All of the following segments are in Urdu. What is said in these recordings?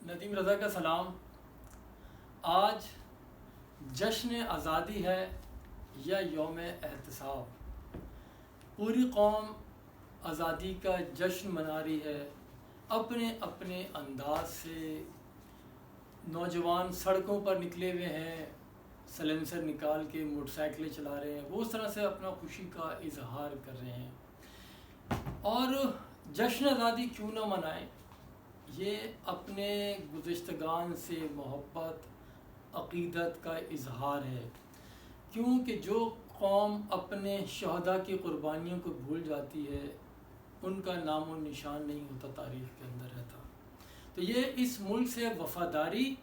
ندیم رضا کا سلام۔ آج جشن آزادی ہے یا یوم احتساب، پوری قوم آزادی کا جشن منا رہی ہے اپنے اپنے انداز سے۔ نوجوان سڑکوں پر نکلے ہوئے ہیں، سلنسر نکال کے موٹر سائیکلیں چلا رہے ہیں، وہ اس طرح سے اپنا خوشی کا اظہار کر رہے ہیں۔ اور جشن آزادی کیوں نہ منائیں، یہ اپنے گزشتگان سے محبت عقیدت کا اظہار ہے، کیونکہ جو قوم اپنے شہداء کی قربانیوں کو بھول جاتی ہے ان کا نام و نشان نہیں ہوتا، تاریخ کے اندر رہتا۔ تو یہ اس ملک سے وفاداری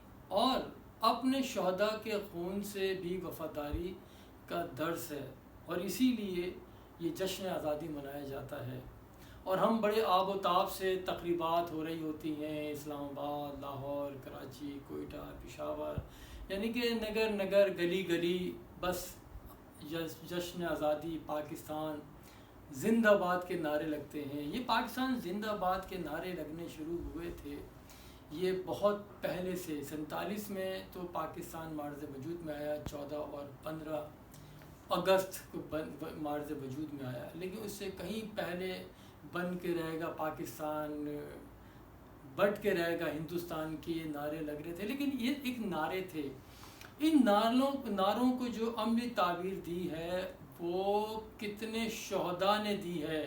اور اپنے شہداء کے خون سے بھی وفاداری کا درس ہے، اور اسی لیے یہ جشن آزادی منایا جاتا ہے۔ اور ہم بڑے آب و تاب سے تقریبات ہو رہی ہوتی ہیں، اسلام آباد، لاہور، کراچی، کوئٹہ، پشاور، یعنی کہ نگر نگر گلی گلی بس جشن آزادی پاکستان زندہ باد کے نعرے لگتے ہیں۔ یہ پاکستان زندہ باد کے نعرے لگنے شروع ہوئے تھے یہ بہت پہلے سے، 47 میں تو پاکستان معرض وجود میں آیا، 14 اور 15 اگست کو معرض وجود میں آیا، لیکن اس سے کہیں پہلے بن کے رہے گا پاکستان، بٹ کے رہے گا ہندوستان، کے یہ نعرے لگ رہے تھے، لیکن یہ ایک نعرے تھے۔ ان نعروں کو جو عملی تعبیر دی ہے وہ کتنے شہداء نے دی ہے،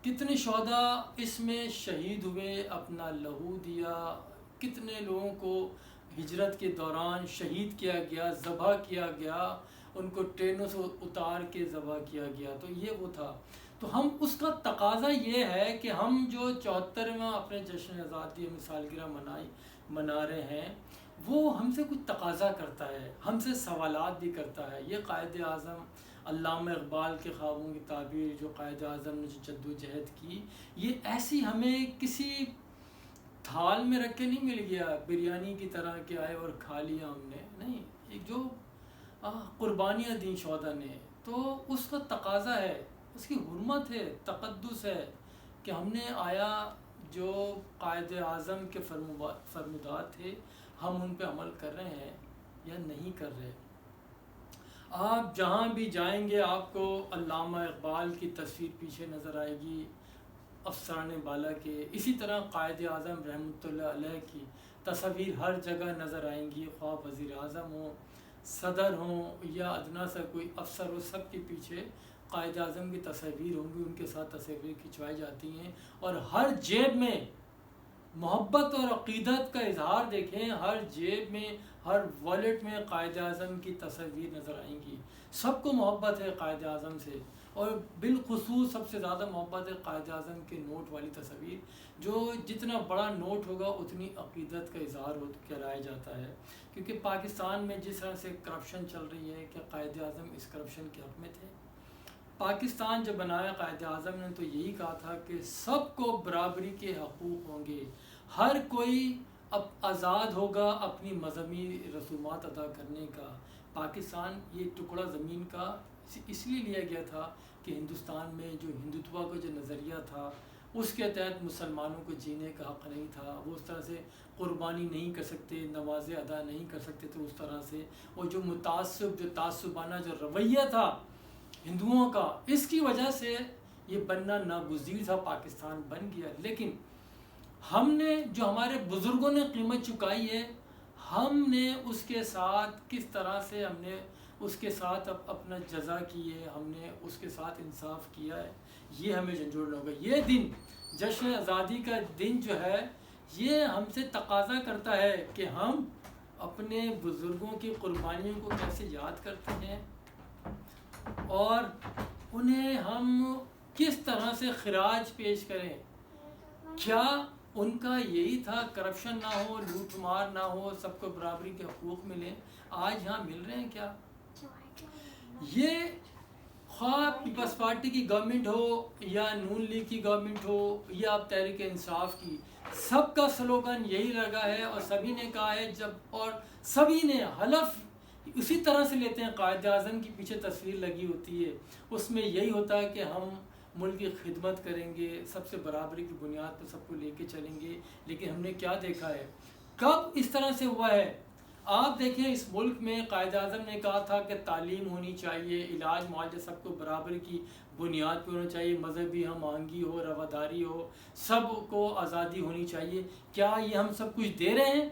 کتنے شہداء اس میں شہید ہوئے، اپنا لہو دیا، کتنے لوگوں کو ہجرت کے دوران شہید کیا گیا، ذبح کیا گیا، ان کو ٹرینوں سے اتار کے ذبح کیا گیا۔ تو یہ وہ تھا۔ تو ہم اس کا تقاضا یہ ہے کہ ہم جو 74واں اپنے جشن آزادی ہم سالگرہ منا رہے ہیں، وہ ہم سے کچھ تقاضا کرتا ہے، ہم سے سوالات بھی کرتا ہے۔ یہ قائد اعظم علامہ اقبال کے خوابوں کی تعبیر، جو قائد اعظم نے جو جدوجہد کی، یہ ایسی ہمیں کسی تھال میں رکھ کے نہیں مل گیا بریانی کی طرح کہ آئے اور کھا لیا ہم نے، نہیں، ایک جو قربانیاں دیں شہداء نے، تو اس کا تقاضا ہے، اس کی حرمت ہے، تقدس ہے کہ ہم نے آیا جو قائد اعظم کے فرمودات تھے ہم ان پہ عمل کر رہے ہیں یا نہیں کر رہے۔ آپ جہاں بھی جائیں گے آپ کو علامہ اقبال کی تصویر پیچھے نظر آئے گی، افسران بالا کے، اسی طرح قائد اعظم رحمۃ اللہ علیہ کی تصاویر ہر جگہ نظر آئیں گی، خواہ وزیر اعظم ہوں، صدر ہوں یا ادنا سا کوئی افسر ہو، سب کے پیچھے قائد اعظم کی تصاویر ہوں گی، ان کے ساتھ تصاویر کھنچوائی جاتی ہیں، اور ہر جیب میں محبت اور عقیدت کا اظہار دیکھیں، ہر جیب میں، ہر والیٹ میں قائد اعظم کی تصاویر نظر آئیں گی۔ سب کو محبت ہے قائد اعظم سے، اور بالخصوص سب سے زیادہ محبت ہے قائد اعظم کے نوٹ والی تصاویر، جو جتنا بڑا نوٹ ہوگا اتنی عقیدت کا اظہار کرایا جاتا ہے۔ کیونکہ پاکستان میں جس طرح سے کرپشن چل رہی ہے کہ قائد اعظم اس کرپشن کے حق میں تھے۔ پاکستان جب بنایا قائد اعظم نے تو یہی کہا تھا کہ سب کو برابری کے حقوق ہوں گے، ہر کوئی اب آزاد ہوگا اپنی مذہبی رسومات ادا کرنے کا۔ پاکستان یہ ٹکڑا زمین کا اس لیے لیا گیا تھا کہ ہندوستان میں جو ہندوتوا کا جو نظریہ تھا اس کے تحت مسلمانوں کو جینے کا حق نہیں تھا، وہ اس طرح سے قربانی نہیں کر سکتے، نمازیں ادا نہیں کر سکتے تھے اس طرح سے، اور جو تعصبانہ جو رویہ تھا ہندوؤں کا، اس کی وجہ سے یہ بننا ناگزیر تھا، پاکستان بن گیا۔ لیکن ہم نے جو ہمارے بزرگوں نے قیمت چکائی ہے، ہم نے اس کے ساتھ کس طرح سے ہم نے اس کے ساتھ اپنا جزا کی ہے، ہم نے اس کے ساتھ انصاف کیا ہے، یہ ہمیں جھنجھوڑنا ہوگا۔ یہ دن جشن آزادی کا دن جو ہے یہ ہم سے تقاضا کرتا ہے کہ ہم اپنے بزرگوں کی قربانیوں کو کیسے یاد کرتے ہیں اور انہیں ہم کس طرح سے خراج پیش کریں۔ کیا ان کا یہی تھا کرپشن نہ ہو، لوٹ مار نہ ہو، سب کو برابری کے حقوق ملیں؟ آج یہاں مل رہے ہیں کیا؟ یہ خواہ پیپلز پارٹی کی گورنمنٹ ہو یا نون لیگ کی گورنمنٹ ہو یا اب تحریک انصاف کی، سب کا سلوگن یہی لگا ہے، اور سبھی نے کہا ہے اور سبھی نے حلف اسی طرح سے لیتے ہیں۔ قائد اعظم کی پیچھے تصویر لگی ہوتی ہے، اس میں یہی ہوتا ہے کہ ہم ملک کی خدمت کریں گے، سب سے برابری کی بنیاد پر سب کو لے کے چلیں گے۔ لیکن ہم نے کیا دیکھا ہے، کب اس طرح سے ہوا ہے؟ آپ دیکھیں اس ملک میں قائد اعظم نے کہا تھا کہ تعلیم ہونی چاہیے، علاج معالجہ سب کو برابر کی بنیاد پہ ہونا چاہیے، مذہبی ہم آہنگی ہو، رواداری ہو، سب کو آزادی ہونی چاہیے۔ کیا یہ ہم سب کچھ دے رہے ہیں؟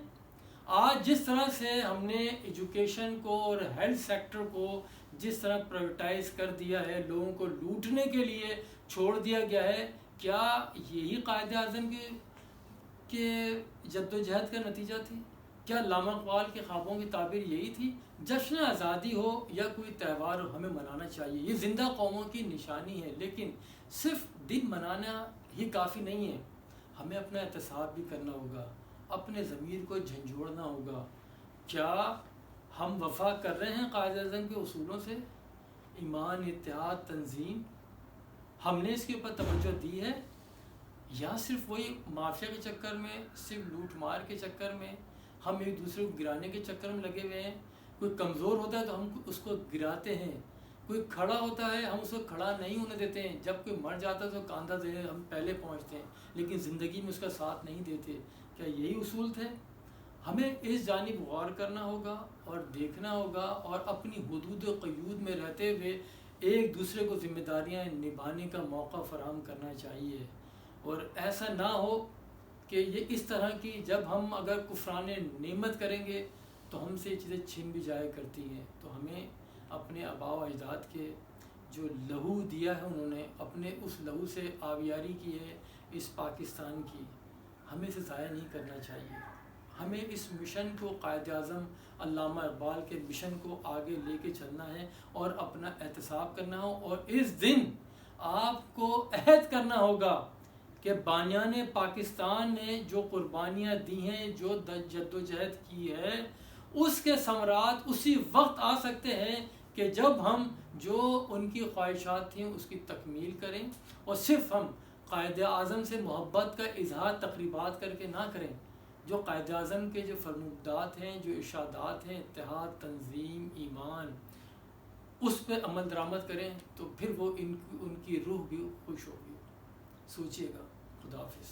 آج جس طرح سے ہم نے ایجوکیشن کو اور ہیلتھ سیکٹر کو جس طرح پرائیویٹائز کر دیا ہے، لوگوں کو لوٹنے کے لیے چھوڑ دیا گیا ہے، کیا یہی قائد اعظم کے جدوجہد کا نتیجہ تھی؟ کیا علامہ اقبال کے خوابوں کی تعبیر یہی تھی؟ جشن آزادی ہو یا کوئی تہوار ہو، ہمیں منانا چاہیے، یہ زندہ قوموں کی نشانی ہے، لیکن صرف دن منانا ہی کافی نہیں ہے، ہمیں اپنا احتساب بھی کرنا ہوگا، اپنے ضمیر کو جھنجھوڑنا ہوگا۔ کیا ہم وفا کر رہے ہیں قائد اعظم کے اصولوں سے؟ ایمان، اتحاد، تنظیم، ہم نے اس کے اوپر توجہ دی ہے، یا صرف وہی مافیا کے چکر میں، صرف لوٹ مار کے چکر میں، ہم ایک دوسرے کو گرانے کے چکر میں لگے ہوئے ہیں؟ کوئی کمزور ہوتا ہے تو ہم اس کو گراتے ہیں، کوئی کھڑا ہوتا ہے ہم اس کو کھڑا نہیں ہونے دیتے ہیں، جب کوئی مر جاتا ہے تو کاندھا دے ہم پہلے پہنچتے ہیں، لیکن زندگی میں اس کا ساتھ نہیں دیتے۔ کیا یہی اصول تھے؟ ہمیں اس جانب غور کرنا ہوگا اور دیکھنا ہوگا، اور اپنی حدود و قیود میں رہتے ہوئے ایک دوسرے کو ذمہ داریاں نبھانے کا موقع فراہم کرنا چاہیے، اور ایسا نہ ہو کہ یہ اس طرح کی جب ہم اگر کفران نعمت کریں گے تو ہم سے یہ چیزیں چھن بھی جایا کرتی ہیں۔ تو ہمیں اپنے آباء و اجداد کے جو لہو دیا ہے، انہوں نے اپنے اس لہو سے آبیاری کی ہے اس پاکستان کی، ہمیں اسے ضائع نہیں کرنا چاہیے۔ ہمیں اس مشن کو، قائد اعظم علامہ اقبال کے مشن کو آگے لے کے چلنا ہے اور اپنا احتساب کرنا ہو، اور اس دن آپ کو عہد کرنا ہوگا کہ بانیان پاکستان نے جو قربانیاں دی ہیں، جو جدوجہد کی ہے، اس کے ثمرات اسی وقت آ سکتے ہیں کہ جب ہم جو ان کی خواہشات تھیں اس کی تکمیل کریں، اور صرف ہم قائد اعظم سے محبت کا اظہار تقریبات کر کے نہ کریں، جو قائد اعظم کے جو فرمودات ہیں، جو ارشادات ہیں، اتحاد، تنظیم، ایمان، اس پہ عمل درآمد کریں، تو پھر وہ ان کی روح بھی خوش ہوگی۔ سوچیے گا۔ خدا حافظ۔